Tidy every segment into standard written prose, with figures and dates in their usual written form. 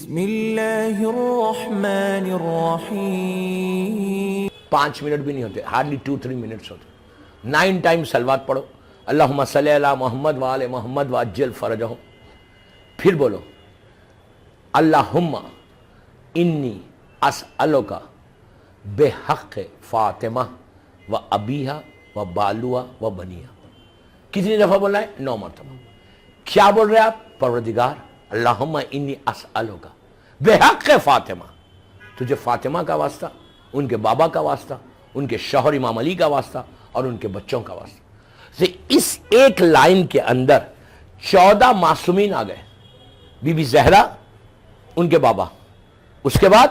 بسم اللہ الرحمن الرحیم. 5 منٹ بھی نہیں ہوتے, ہارڈلی 2-3 منٹس ہوتے. 9 ٹائمز سلوات پڑھو, اللہم صلی علی محمد وآل محمد وعجل فرجہم. پھر بولو اللہم انی اسألک بحق فاطمہ و ابیہا و بالوہا و بنیہا. کتنی دفعہ بولنا ہے؟ 9 مرتبہ. کیا بول رہے آپ؟ پروردگار اللہم انی اسألک بحق فاطمہ, تجھے فاطمہ کا واسطہ, ان کے بابا کا واسطہ, ان کے شوہر امام علی کا واسطہ اور ان کے بچوں کا واسطہ. اس ایک لائن کے اندر 14 معصومین آ گئے. بی بی زہرا, ان کے بابا, اس کے بعد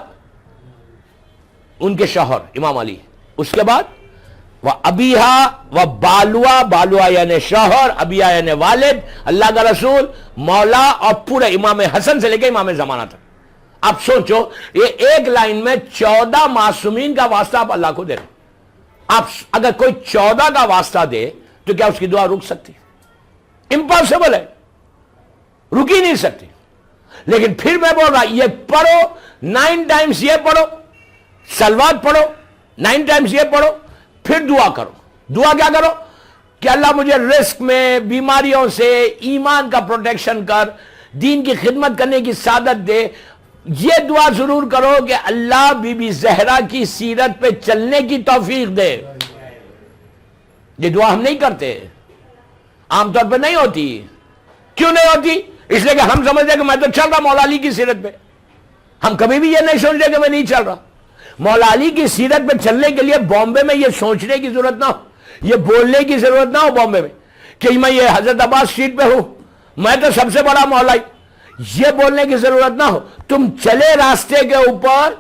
ان کے شوہر امام علی, اس کے بعد و ابیہا و بالوا, بالوا یعنی شوہر, ابیہا یعنی والد, اللہ کا رسول, مولا اور پورے امام حسن سے لے کے امام زمانہ تک. آپ سوچو یہ ایک لائن میں 14 معصومین کا واسطہ آپ اللہ کو دے رہے ہیں. آپ اگر کوئی 14 کا واسطہ دے تو کیا اس کی دعا رک سکتی؟ امپاسبل ہے, رک ہی نہیں سکتی. لیکن پھر میں بول رہا یہ پڑھو 9 ٹائمز, یہ پڑھو سلوات پڑھو 9 ٹائمز, یہ پڑھو, پھر دعا کرو. دعا کیا کرو کہ اللہ مجھے رزق میں, بیماریوں سے, ایمان کا پروٹیکشن کر, دین کی خدمت کرنے کی سعادت دے. یہ دعا ضرور کرو کہ اللہ بی بی زہرا کی سیرت پہ چلنے کی توفیق دے. یہ دعا ہم نہیں کرتے, عام طور پہ نہیں ہوتی. کیوں نہیں ہوتی؟ اس لیے کہ ہم سمجھتے ہیں کہ میں تو چل رہا مولا علی کی سیرت پہ. ہم کبھی بھی یہ نہیں سوچتے کہ میں نہیں چل رہا. مولا علی کی سیرت پہ چلنے کے لیے بامبے میں یہ سوچنے کی ضرورت نہ ہو, یہ بولنے کی ضرورت نہ ہو بامبے میں کہ میں یہ حضرت عباس اسٹریٹ پہ ہوں, میں تو سب سے بڑا مولائی. یہ بولنے کی ضرورت نہ ہو. تم چلے راستے کے اوپر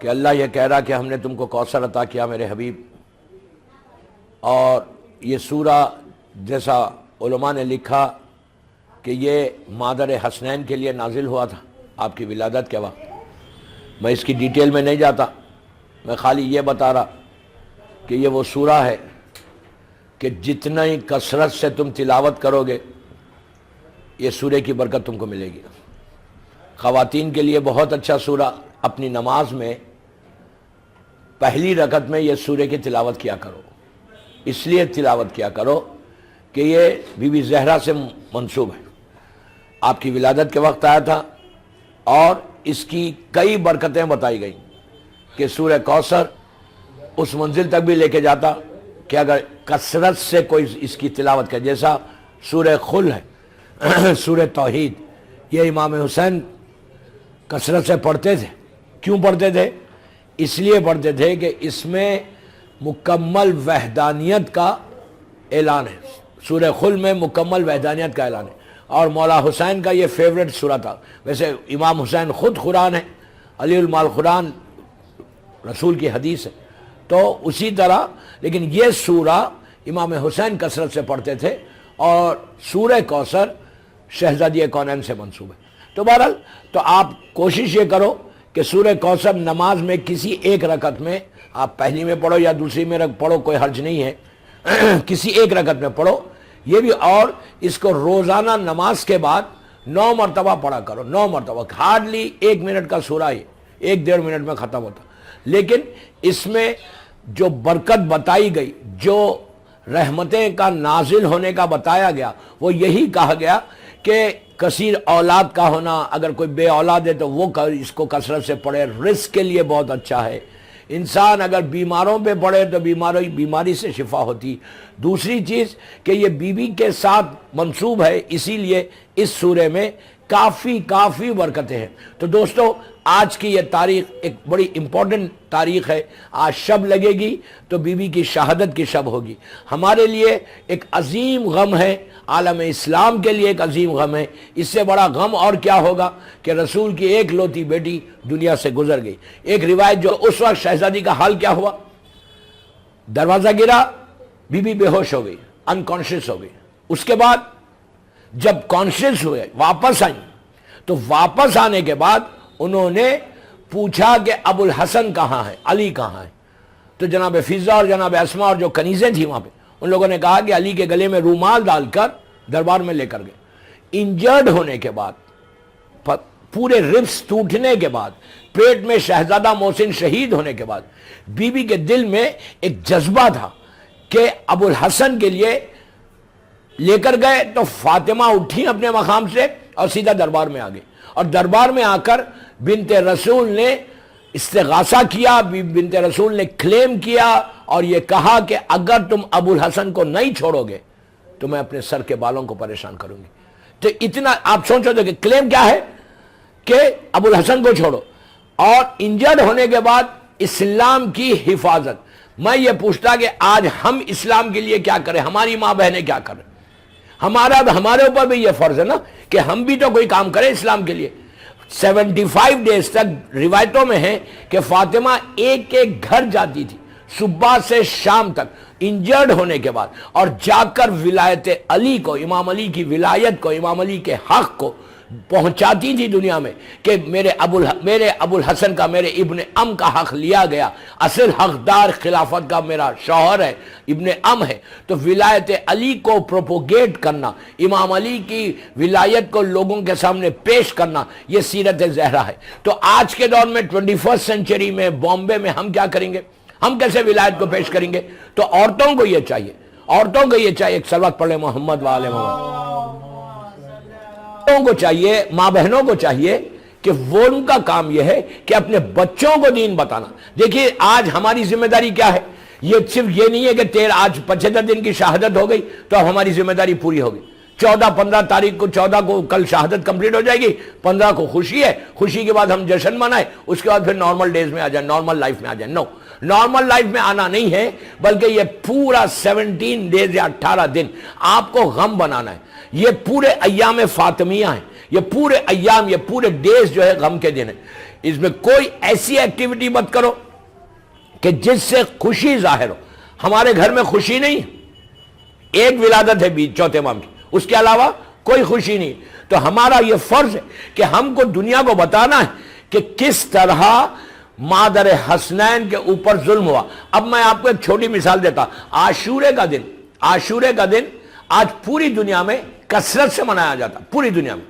کہ اللہ یہ کہہ رہا کہ ہم نے تم کو کوثر عطا کیا میرے حبیب, اور یہ سورہ جیسا علماء نے لکھا کہ یہ مادر حسنین کے لیے نازل ہوا تھا آپ کی ولادت کے وقت. میں اس کی ڈیٹیل میں نہیں جاتا, میں خالی یہ بتا رہا کہ یہ وہ سورہ ہے کہ جتنا ہی کثرت سے تم تلاوت کرو گے یہ سورہ کی برکت تم کو ملے گی. خواتین کے لیے بہت اچھا سورہ. اپنی نماز میں پہلی رکعت میں یہ سورہ کی تلاوت کیا کرو. اس لیے تلاوت کیا کرو کہ یہ بی بی زہرا سے منسوب ہے, آپ کی ولادت کے وقت آیا تھا, اور اس کی کئی برکتیں بتائی گئیں کہ سورہ کوثر اس منزل تک بھی لے کے جاتا کہ اگر کثرت سے کوئی اس کی تلاوت کرے, جیسا سورہ خل ہے, سورہ توحید, یہ امام حسین کثرت سے پڑھتے تھے. کیوں پڑھتے تھے؟ اس لیے پڑھتے تھے کہ اس میں مکمل وحدانیت کا اعلان ہے. سورہ خل میں مکمل وحدانیت کا اعلان ہے, اور مولا حسین کا یہ فیوریٹ سورہ تھا. ویسے امام حسین خود قرآن ہے, علی المال قرآن رسول کی حدیث ہے, تو اسی طرح لیکن یہ سورہ امام حسین کثرت سے پڑھتے تھے, اور سورہ کوثر شہزادی کونین سے منسوب ہے. تو بہرحال تو آپ کوشش یہ کرو کہ سورہ کوثر نماز میں کسی ایک رکعت میں, آپ پہلی میں پڑھو یا دوسری میں پڑھو, کوئی حرج نہیں ہے, کسی ایک رکعت میں پڑھو یہ بھی. اور اس کو روزانہ نماز کے بعد 9 مرتبہ پڑھا کرو. 9 مرتبہ, ہارڈلی 1 منٹ کا سورہ ہے, 1-1.5 منٹ میں ختم ہوتا. لیکن اس میں جو برکت بتائی گئی, جو رحمتیں کا نازل ہونے کا بتایا گیا, وہ یہی کہا گیا کہ کثیر اولاد کا ہونا, اگر کوئی بے اولاد ہے تو وہ اس کو کثرت سے پڑھے, رزق کے لیے بہت اچھا ہے. انسان اگر بیماروں پہ پڑھے تو بیماری سے شفا ہوتی. دوسری چیز کہ یہ بی بی کے ساتھ منسوب ہے, اسی لیے اس سورے میں کافی برکتیں ہیں. تو دوستو آج کی یہ تاریخ ایک بڑی امپورٹنٹ تاریخ ہے. آج شب لگے گی تو بی بی کی شہادت کی شب ہوگی. ہمارے لیے ایک عظیم غم ہے, عالم اسلام کے لیے ایک عظیم غم ہے. اس سے بڑا غم اور کیا ہوگا کہ رسول کی ایک لوتی بیٹی دنیا سے گزر گئی. ایک روایت جو اس وقت شہزادی کا حال کیا ہوا, دروازہ گرا, بی بی بے ہوش ہو گئی, انکانشیس ہو گئی. اس کے بعد جب کانشیس ہوئے واپس آئیں, تو واپس آنے کے بعد انہوں نے پوچھا کہ ابو الحسن کہاں ہے, علی کہاں ہے. تو جناب فضہ اور جناب اسما اور جو کنیزیں تھیں وہاں پہ, ان لوگوں نے کہا کہ علی کے گلے میں رومال ڈال کر دربار میں لے کر گئے. انجرڈ ہونے کے بعد پورے ربس ٹوٹنے کے بعد، پیٹ میں شہزادہ محسن شہید ہونے کے بعد بی بی کے دل میں ایک جذبہ تھا کہ ابو الحسن کے لیے لے کر گئے، تو فاطمہ اٹھی اپنے مقام سے اور سیدھا دربار میں آ گئی، اور دربار میں آ کر بنت رسول نے استغاثہ کیا، بنت رسول نے کلیم کیا اور یہ کہا کہ اگر تم ابو الحسن کو نہیں چھوڑو گے تو میں اپنے سر کے بالوں کو پریشان کروں گی۔ تو اتنا آپ سوچو تو کہ کلیم کیا ہے کہ ابو الحسن کو چھوڑو، اور انجرڈ ہونے کے بعد اسلام کی حفاظت۔ میں یہ پوچھتا کہ آج ہم اسلام کے لیے کیا کریں، ہماری ماں بہنیں کیا کریں؟ ہمارے اوپر بھی یہ فرض ہے نا کہ ہم بھی تو کوئی کام کریں اسلام کے لیے۔ 75 ڈیز تک روایتوں میں ہے کہ فاطمہ ایک ایک گھر جاتی تھی صبح سے شام تک انجرڈ ہونے کے بعد، اور جا کر ولایت علی کو، امام علی کی ولایت کو، امام علی کے حق کو پہنچاتی تھی دنیا میں کہ میرے ابو الحسن کا، میرے ابن ام کا حق لیا گیا، اصل حقدار خلافت کا میرا شوہر ہے، ابن ام ہے۔ تو ولایت علی کو پروپوگیٹ کرنا، امام علی کی ولایت کو لوگوں کے سامنے پیش کرنا، یہ سیرت زہرا ہے۔ تو آج کے دور میں 21 سینچری میں بامبے میں ہم کیا کریں گے؟ ہم کیسے ولایت کو پیش کریں گے؟ تو عورتوں کو یہ چاہیے، ایک صلوات پڑھ لیں محمد وآل محمد۔ کو چاہیے، ماں بہنوں کو چاہیے کہ وہ ان کا کام یہ ہے کہ اپنے بچوں کو دین بتانا۔ دیکھیے آج ہماری ذمہ داری کیا ہے، یہ صرف یہ نہیں ہے کہ آج 75 دن کی شہادت ہو گئی تو اب ہماری ذمہ داری پوری ہوگی۔ 15 تاریخ کو 14 کو کل شہادت کمپلیٹ ہو جائے گی، 15 کو خوشی ہے، خوشی کے بعد ہم جشن منائیں، اس کے بعد پھر نارمل ڈیز میں آ جائیں، نارمل لائف میں آ جائیں۔ نو، نارمل لائف میں آنا نہیں ہے، بلکہ یہ پورا 17 ڈیز یا 18 دن آپ کو غم بنانا ہے۔ یہ پورے ایام فاطمیہ ہیں، یہ پورے ایام، یہ پورے ڈیز جو ہے غم کے دن ہیں۔ اس میں کوئی ایسی ایکٹیویٹی مت کرو کہ جس سے خوشی ظاہر ہو۔ ہمارے گھر میں خوشی نہیں ہے، ایک ولادت ہے چوتھے امام کی، اس کے علاوہ کوئی خوشی نہیں۔ تو ہمارا یہ فرض ہے کہ ہم کو دنیا کو بتانا ہے کہ کس طرح مادر حسنین کے اوپر ظلم ہوا۔ اب میں آپ کو ایک چھوٹی مثال دیتا، عاشورے کا دن آج پوری دنیا میں کثرت سے منایا جاتا، پوری دنیا میں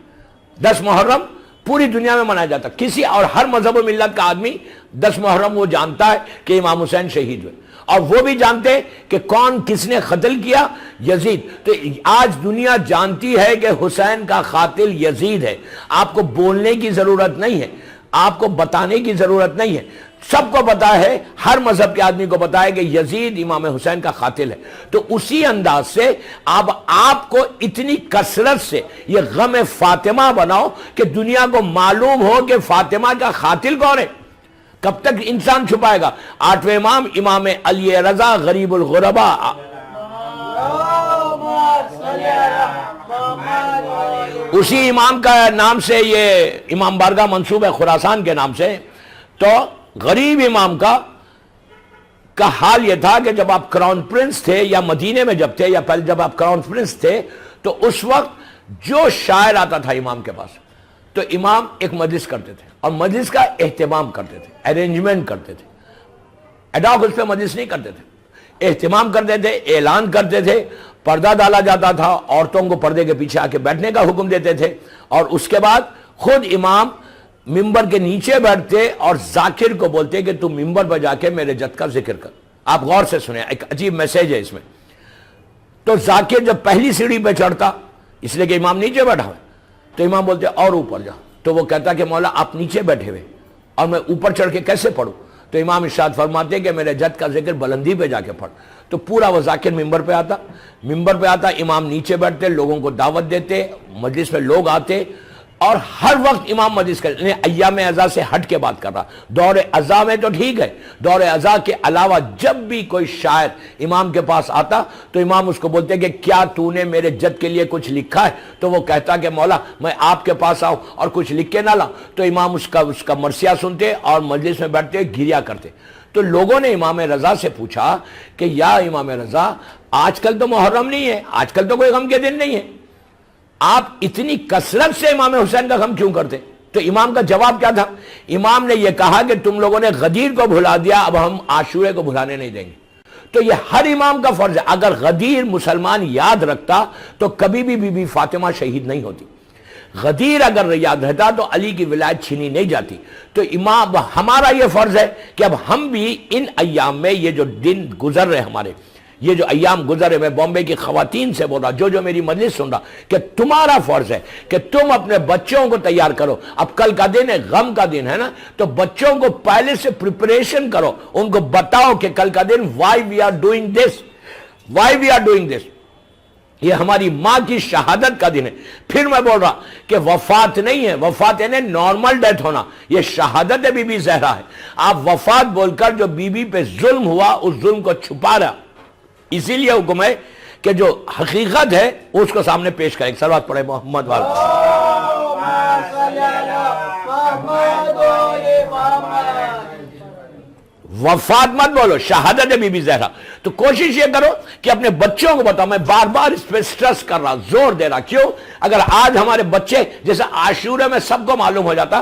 10 محرم پوری دنیا میں منایا جاتا۔ کسی اور ہر مذہب و ملت کا آدمی 10 محرم وہ جانتا ہے کہ امام حسین شہید ہوئے، اور وہ بھی جانتے ہیں کہ کون کس نے قتل کیا، یزید۔ تو آج دنیا جانتی ہے کہ حسین کا قاتل یزید ہے۔ آپ کو بولنے کی ضرورت نہیں ہے، آپ کو بتانے کی ضرورت نہیں ہے، سب کو پتا ہے، ہر مذہب کے آدمی کو پتا ہے کہ یزید امام حسین کا قاتل ہے۔ تو اسی انداز سے اب آپ کو اتنی کثرت سے یہ غم فاطمہ بناؤ کہ دنیا کو معلوم ہو کہ فاطمہ کا قاتل کون ہے۔ کب تک انسان چھپائے گا؟ 8ویں امام، امام علی رضا غریب الغربا، اسی امام کا نام سے یہ امام بارگاہ منسوب ہے خراسان کے نام سے۔ تو غریب امام کا حال یہ تھا کہ جب آپ کراؤن پرنس تھے، یا مدینے میں جب تھے، یا پہلے جب آپ کراؤن پرنس تھے، تو اس وقت جو شاعر آتا تھا امام کے پاس تو امام ایک مجلس کرتے تھے، اور مجلس کا اہتمام کرتے تھے، ارینجمنٹ کرتے تھے، ایڈاک اس پہ مجلس نہیں کرتے تھے، اہتمام کرتے تھے، اعلان کرتے تھے، پردہ ڈالا جاتا تھا، عورتوں کو پردے کے پیچھے آ کے بیٹھنے کا حکم دیتے تھے، اور اس کے بعد خود امام ممبر کے نیچے بیٹھتے اور ذاکر کو بولتے کہ تم ممبر پہ جا کے میرے جد کا ذکر کر۔ آپ غور سے سنیں، ایک عجیب میسیج ہے اس میں۔ تو ذاکر جب پہلی سیڑھی پہ چڑھتا، اس لیے کہ امام نیچے بیٹھا ہوئے، تو امام بولتے اور اوپر جا، تو وہ کہتا کہ مولا آپ نیچے بیٹھے ہوئے اور میں اوپر چڑھ کے کیسے پڑھوں؟ تو امام ارشاد فرماتے کہ میرے جد کا ذکر بلندی پہ جا کے پڑھ۔ تو پورا وہ ذاکر ممبر پہ آتا، امام نیچے بیٹھتے، لوگوں کو دعوت دیتے، مجلس میں لوگ آتے، اور ہر وقت امام مجلس کر ایام ازا سے ہٹ کے بات کر رہا۔ دور ازا میں تو ٹھیک ہے، دور ازا کے علاوہ جب بھی کوئی شاعر امام کے پاس آتا تو امام اس کو بولتے کہ کیا تو نے میرے جد کے لیے کچھ لکھا ہے؟ تو وہ کہتا کہ مولا میں آپ کے پاس آؤں اور کچھ لکھ کے نہ لاؤں۔ تو امام اس کا مرثیہ سنتے اور مجلس میں بیٹھتے گریا کرتے۔ تو لوگوں نے امام رضا سے پوچھا کہ یا امام رضا، آج کل تو محرم نہیں ہے، آج کل تو کوئی غم کے دن نہیں ہے، آپ اتنی کثرت سے امام حسین کا غم کیوں کرتے؟ تو امام کا جواب کیا تھا؟ امام نے یہ کہا کہ تم لوگوں نے غدیر کو بھلا دیا، اب ہم عاشورے کو بھلانے نہیں دیں گے۔ تو یہ ہر امام کا فرض ہے، اگر غدیر مسلمان یاد رکھتا تو کبھی بھی بی بی فاطمہ شہید نہیں ہوتی۔ غدیر اگر یاد رہتا تو علی کی ولایت چھینی نہیں جاتی. تو امام ہمارا یہ فرض ہے کہ اب ہم بھی ان ایام میں یہ جو دن گزر رہے ہمارے، یہ جو ایام گزر رہے، میں بامبے کی خواتین سے بول رہا، جو میری مجلس سن رہا، کہ تمہارا فرض ہے کہ تم اپنے بچوں کو تیار کرو. اب کل کا دن ہے، غم کا دن ہے نا، تو بچوں کو پہلے سے پریپریشن کرو، ان کو بتاؤ کہ کل کا دن why we are doing this. یہ ہماری ماں کی شہادت کا دن ہے. پھر میں بول رہا کہ وفات نہیں ہے، وفات یعنی نارمل ڈیتھ ہونا، یہ شہادت ہے بی بی زہرا ہے. آپ وفات بول کر جو بی بی پہ ظلم ہوا اس ظلم کو چھپا رہا، اسی لیے حکم ہے کہ جو حقیقت ہے اس کو سامنے پیش کریں. صلوات پڑھے محمد والے. وفات مت بولو، شہادت ہے بی بی زہرا. تو کوشش یہ کرو کہ اپنے بچوں کو بتاؤ. میں بار بار اس پہ سٹریس کر رہا، زور دے رہا. کیوں؟ اگر آج ہمارے بچے، جیسے عاشورہ میں سب کو معلوم ہو جاتا